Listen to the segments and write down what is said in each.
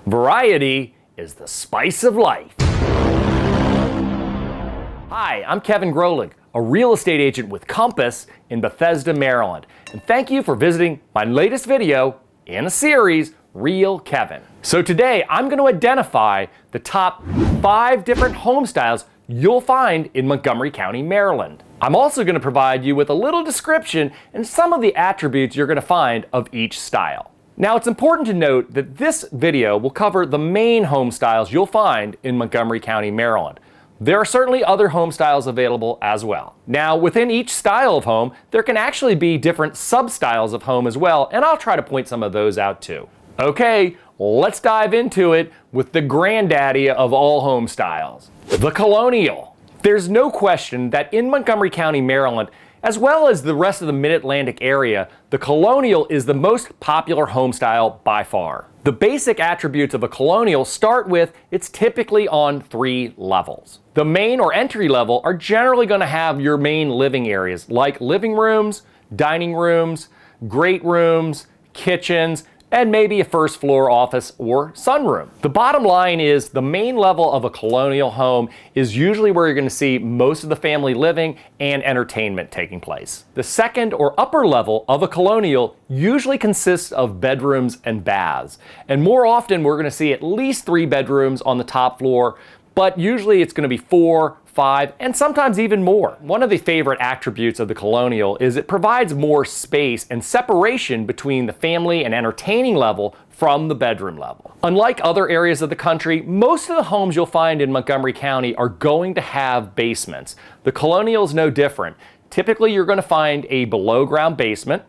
Variety is the spice of life. Hi, I'm Kevin Grolig, a real estate agent with Compass in Bethesda, Maryland. And thank you for visiting my latest video in a series, Real Kevin. So today I'm going to identify the top 5 different home styles you'll find in Montgomery County, Maryland. I'm also going to provide you with a little description and some of the attributes you're going to find of each style. Now, it's important to note that this video will cover the main home styles you'll find in Montgomery County, Maryland. There are certainly other home styles available as well. Now, within each style of home, there can actually be different sub-styles of home as well, and I'll try to point some of those out too. Okay, let's dive into it with the granddaddy of all home styles, the Colonial. There's no question that in Montgomery County, Maryland, as well as the rest of the Mid-Atlantic area, the Colonial is the most popular home style by far. The basic attributes of a Colonial start with it's typically on 3 levels. The main or entry level are generally going to have your main living areas like living rooms, dining rooms, great rooms, kitchens, and maybe a first floor office or sunroom. The bottom line is the main level of a Colonial home is usually where you're going to see most of the family living and entertainment taking place. The second or upper level of a Colonial usually consists of bedrooms and baths. And more often we're going to see at least 3 bedrooms on the top floor, but usually it's going to be 4, 5, and sometimes even more. One of the favorite attributes of the Colonial is it provides more space and separation between the family and entertaining level from the bedroom level. Unlike other areas of the country, most of the homes you'll find in Montgomery County are going to have basements. The Colonial is no different. Typically, you're going to find a below-ground basement.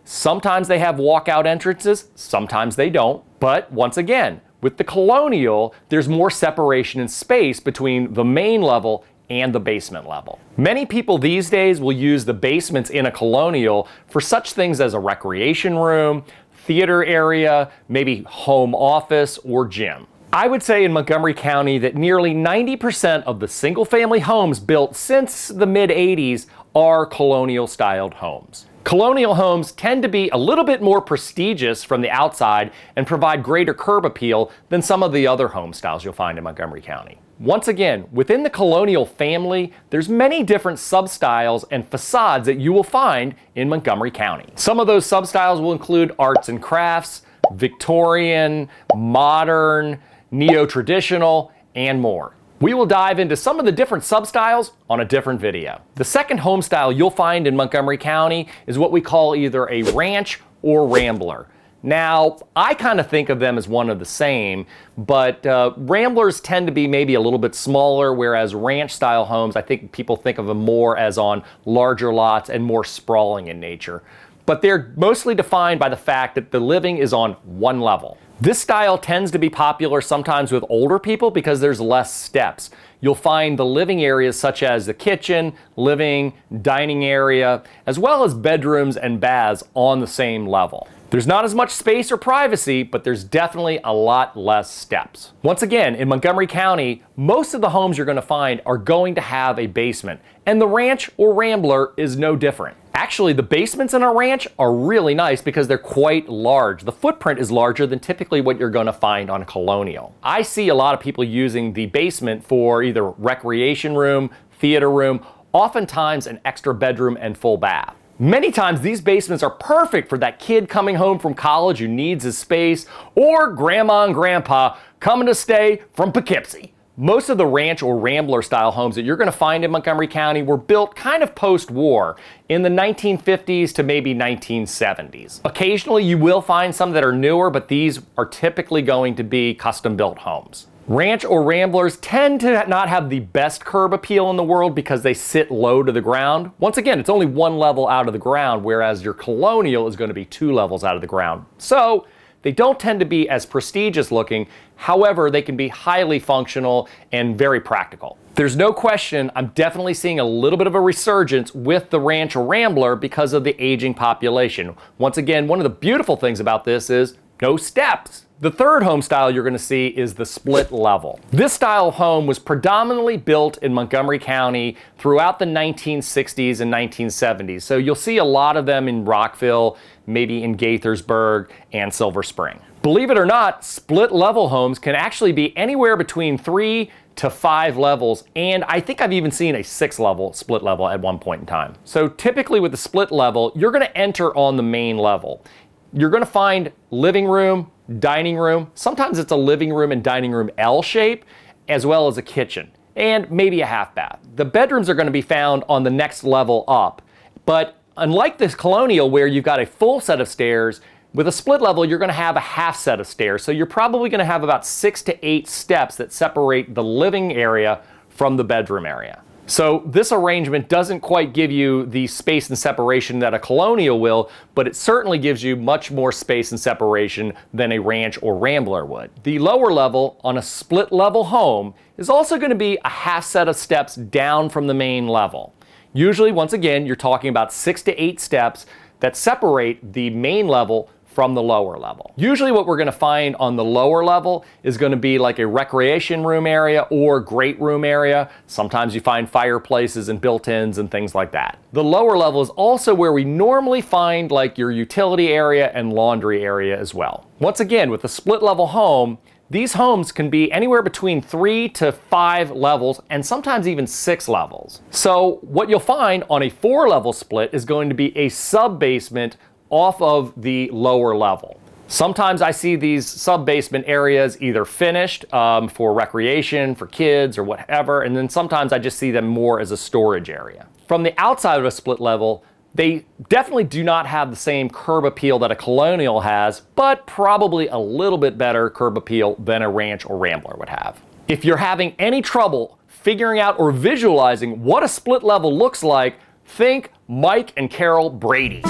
Sometimes they have walkout entrances, sometimes they don't. But once again, with the Colonial, there's more separation and space between the main level and the basement level. Many people these days will use the basements in a Colonial for such things as a recreation room, theater area, maybe home office or gym. I would say in Montgomery County that nearly 90% of the single-family homes built since the mid-'80s are Colonial-styled homes. Colonial homes tend to be a little bit more prestigious from the outside and provide greater curb appeal than some of the other home styles you'll find in Montgomery County. Once again, within the Colonial family, there's many different sub-styles and facades that you will find in Montgomery County. Some of those sub-styles will include arts and crafts, Victorian, modern, neo-traditional, and more. We will dive into some of the different sub-styles on a different video. The second home style you'll find in Montgomery County is what we call either a ranch or rambler. Now, I kind of think of them as one of the same, but ramblers tend to be maybe a little bit smaller, whereas ranch-style homes, I think people think of them more as on larger lots and more sprawling in nature. But they're mostly defined by the fact that the living is on one level. This style tends to be popular sometimes with older people because there's less steps. You'll find the living areas such as the kitchen, living, dining area, as well as bedrooms and baths on the same level. There's not as much space or privacy, but there's definitely a lot less steps. Once again, in Montgomery County, most of the homes you're going to find are going to have a basement, and the ranch or rambler is no different. Actually, the basements in a ranch are really nice because they're quite large. The footprint is larger than typically what you're going to find on a Colonial. I see a lot of people using the basement for either recreation room, theater room, oftentimes an extra bedroom and full bath. Many times these basements are perfect for that kid coming home from college who needs his space, or grandma and grandpa coming to stay from Poughkeepsie. Most of the ranch or rambler style homes that you're going to find in Montgomery County were built kind of post-war in the 1950s to maybe 1970s. Occasionally you will find some that are newer, but these are typically going to be custom-built homes. Ranch or ramblers tend to not have the best curb appeal in the world because they sit low to the ground. Once again, it's only 1 level out of the ground, whereas your Colonial is going to be 2 levels out of the ground. So they don't tend to be as prestigious looking. However, they can be highly functional and very practical. There's no question I'm definitely seeing a little bit of a resurgence with the ranch or rambler because of the aging population. Once again, one of the beautiful things about this is no steps. The third home style you're going to see is the split level. This style of home was predominantly built in Montgomery County throughout the 1960s and 1970s. So you'll see a lot of them in Rockville, maybe in Gaithersburg and Silver Spring. Believe it or not, split level homes can actually be anywhere between 3 to 5 levels, and I think I've even seen a 6 level split level at one point in time. So typically with the split level, you're gonna enter on the main level. You're gonna find living room, dining room, sometimes it's a living room and dining room L shape, as well as a kitchen, and maybe a half bath. The bedrooms are gonna be found on the next level up, but unlike this Colonial where you've got a full set of stairs, with a split level, you're gonna have a half set of stairs. So you're probably gonna have about 6 to 8 steps that separate the living area from the bedroom area. So this arrangement doesn't quite give you the space and separation that a Colonial will, but it certainly gives you much more space and separation than a Ranch or Rambler would. The lower level on a split level home is also gonna be a half set of steps down from the main level. Usually, once again, you're talking about 6 to 8 steps that separate the main level from the lower level. Usually what we're gonna find on the lower level is gonna be like a recreation room area or great room area. Sometimes you find fireplaces and built-ins and things like that. The lower level is also where we normally find like your utility area and laundry area as well. Once again, with a split level home, these homes can be anywhere between 3 to 5 levels and sometimes even 6 levels. So what you'll find on a 4-level split is going to be a sub-basement off of the lower level. Sometimes I see these sub-basement areas either finished for recreation, for kids or whatever, and then sometimes I just see them more as a storage area. From the outside of a split level, they definitely do not have the same curb appeal that a Colonial has, but probably a little bit better curb appeal than a Ranch or Rambler would have. If you're having any trouble figuring out or visualizing what a split level looks like, think Mike and Carol Brady.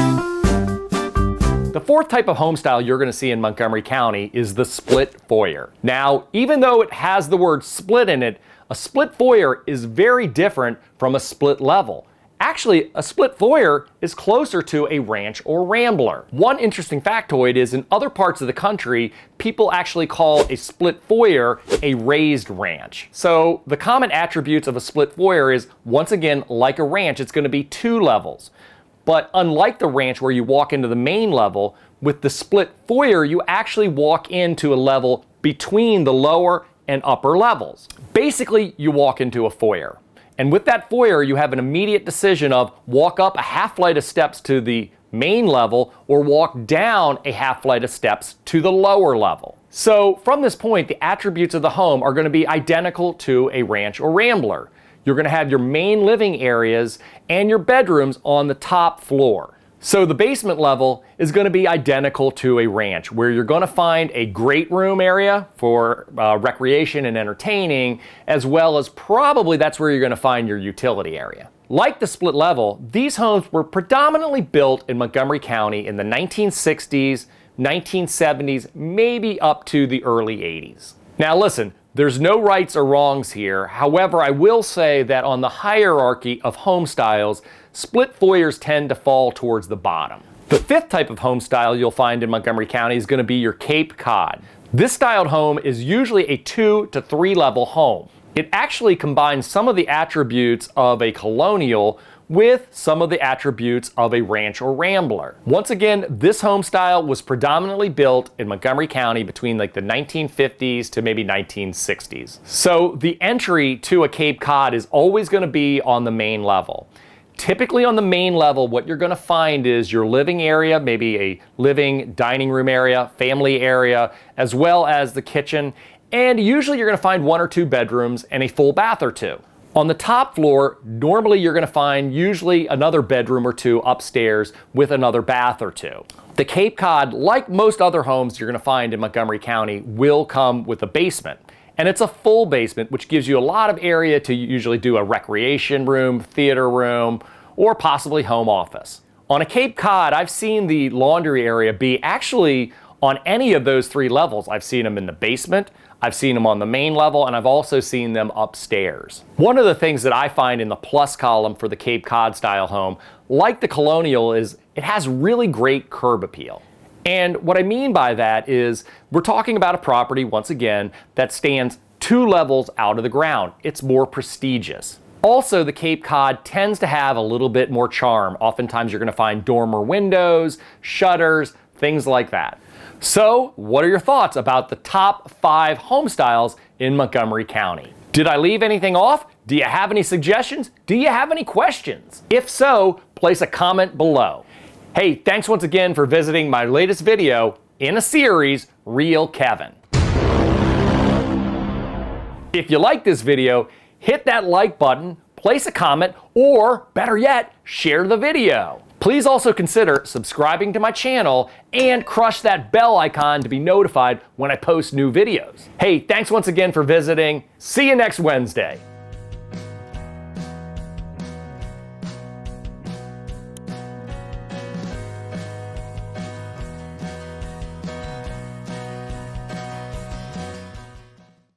The fourth type of home style you're going to see in Montgomery County is the split foyer. Now, even though it has the word split in it, a split foyer is very different from a split level. Actually, a split foyer is closer to a Ranch or Rambler. One interesting factoid is in other parts of the country, people actually call a split foyer a raised ranch. So the common attributes of a split foyer is, once again, like a ranch, it's going to be 2 levels. But unlike the Ranch where you walk into the main level, with the split foyer, you actually walk into a level between the lower and upper levels. Basically, you walk into a foyer. And with that foyer, you have an immediate decision of walk up a half flight of steps to the main level or walk down a half flight of steps to the lower level. So from this point, the attributes of the home are going to be identical to a Ranch or Rambler. You're going to have your main living areas and your bedrooms on the top floor. So the basement level is going to be identical to a Ranch, where you're going to find a great room area for recreation and entertaining, as well as probably that's where you're going to find your utility area. Like the split level, these homes were predominantly built in Montgomery County in the 1960s, 1970s, maybe up to the early 80s. Now listen, there's no rights or wrongs here. However, I will say that on the hierarchy of home styles, split foyers tend to fall towards the bottom. The fifth type of home style you'll find in Montgomery County is going to be your Cape Cod. This styled home is usually a 2 to 3 level home. It actually combines some of the attributes of a Colonial with some of the attributes of a Ranch or Rambler. Once again, this home style was predominantly built in Montgomery County between like the 1950s to maybe 1960s. So the entry to a Cape Cod is always going to be on the main level. Typically on the main level, what you're going to find is your living area, maybe a living dining room area, family area, as well as the kitchen. And usually you're going to find 1 or 2 bedrooms and a full bath or 2. On the top floor, normally you're going to find usually another bedroom or 2 upstairs with another bath or 2. The Cape Cod, like most other homes you're going to find in Montgomery County, will come with a basement. And it's a full basement, which gives you a lot of area to usually do a recreation room, theater room, or possibly home office. On a Cape Cod, I've seen the laundry area be actually on any of those 3 levels. I've seen them in the basement, I've seen them on the main level, and I've also seen them upstairs. One of the things that I find in the plus column for the Cape Cod style home, like the Colonial, is it has really great curb appeal. And what I mean by that is we're talking about a property, once again, that stands 2 levels out of the ground. It's more prestigious. Also, the Cape Cod tends to have a little bit more charm. Oftentimes you're going to find dormer windows, shutters, things like that. So, what are your thoughts about the top 5 home styles in Montgomery County? Did I leave anything off? Do you have any suggestions? Do you have any questions? If so, place a comment below. Hey, thanks once again for visiting my latest video in a series, Real Kevin. If you like this video, hit that like button, place a comment, or better yet, share the video. Please also consider subscribing to my channel and crush that bell icon to be notified when I post new videos. Hey, thanks once again for visiting. See you next Wednesday.